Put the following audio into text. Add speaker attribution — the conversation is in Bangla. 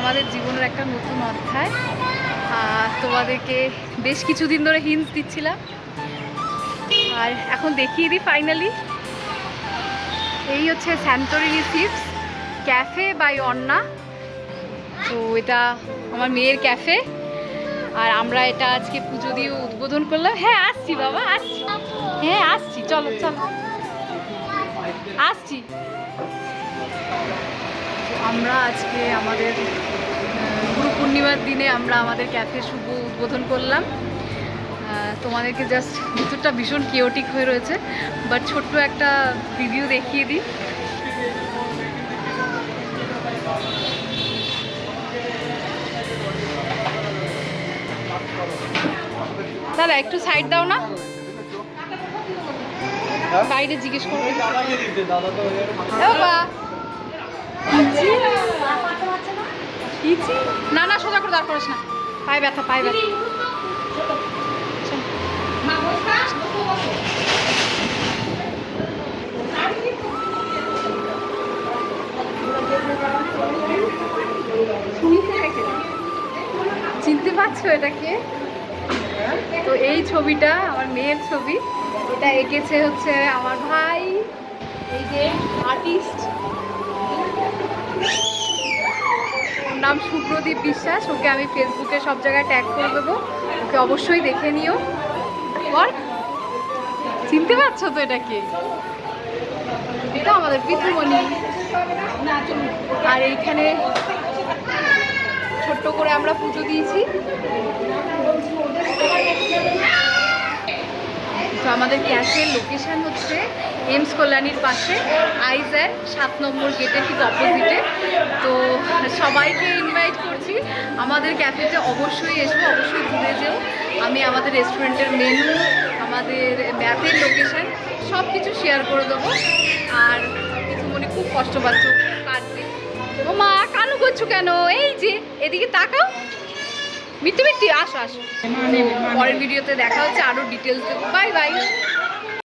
Speaker 1: আমাদের জীবনের একটা নতুন অধ্যায়। তোমাদেরকে বেশ কিছুদিন ধরে হিন্টস দিচ্ছিলাম, আর এখন দেখিয়ে দিই ফাইনালি। এই হচ্ছে স্যান্টোরিনি সিপস ক্যাফে বাই অন্না। তো এটা আমার মেয়ের ক্যাফে, আর আমরা এটা আজকে পুজো দিয়ে উদ্বোধন করলাম। হ্যাঁ আসছি বাবা, আসছি। হ্যাঁ আসছি, চলো চলো আসছি। আমরা আজকে আমাদের গুরু পূর্ণিমার দিনে আমরা আমাদের ক্যাফে শুভ উদ্বোধন করলাম। তোমাদেরকে জাস্ট ভিতরটা ভীষণ কিওটিক হয়ে রয়েছে, বাট ছোট্ট একটা রিভিউ দেখিয়ে দিই। দাদা একটু সাইড দাও না, বাইরে জিজ্ঞেস করবে। না না, সোজা করে দাঁড় করিস না, পায়ে ব্যথা, পায়ে ব্যথা। চিনতে পারছো এটাকে? তো এই ছবিটা আমার মেয়ের ছবি, এটা এঁকেছে হচ্ছে আমার ভাই, এই যে আর্টিস্ট, ওর নাম সুব্রদীপ বিশ্বাস। ওকে আমি ফেসবুকে সব জায়গায় ট্যাগ করে দেবো, ওকে অবশ্যই দেখে নিও। বল, চিনতে পারছো তো এটাকে? এটা আমাদের পিতৃমণি। আর এইখানে ছোট্ট করে আমরা পুজো দিয়েছি। তো আমাদের ক্যাফের লোকেশান হচ্ছে এমস কল্যাণীর পাশে, আইজ্যার 7 নম্বর গেটের ঠিক অপোজিটে। তো সবাইকে ইনভাইট করছি আমাদের ক্যাফেতে, অবশ্যই এসো, অবশ্যই ঘুরে যেও। আমি আমাদের রেস্টুরেন্টের মেনু, আমাদের ম্যাপের লোকেশান সব কিছু শেয়ার করে দেবো। আর কিছু মনে খুব কষ্ট পাচ্ছ কাঁদছে। ও মা, কানু করছো কেন? এই যে এদিকে তাকাও, মিট্টি মিট্টি, আসো আসো। পরের ভিডিওতে দেখা হচ্ছে, আরও ডিটেলস দেবো। Bye bye.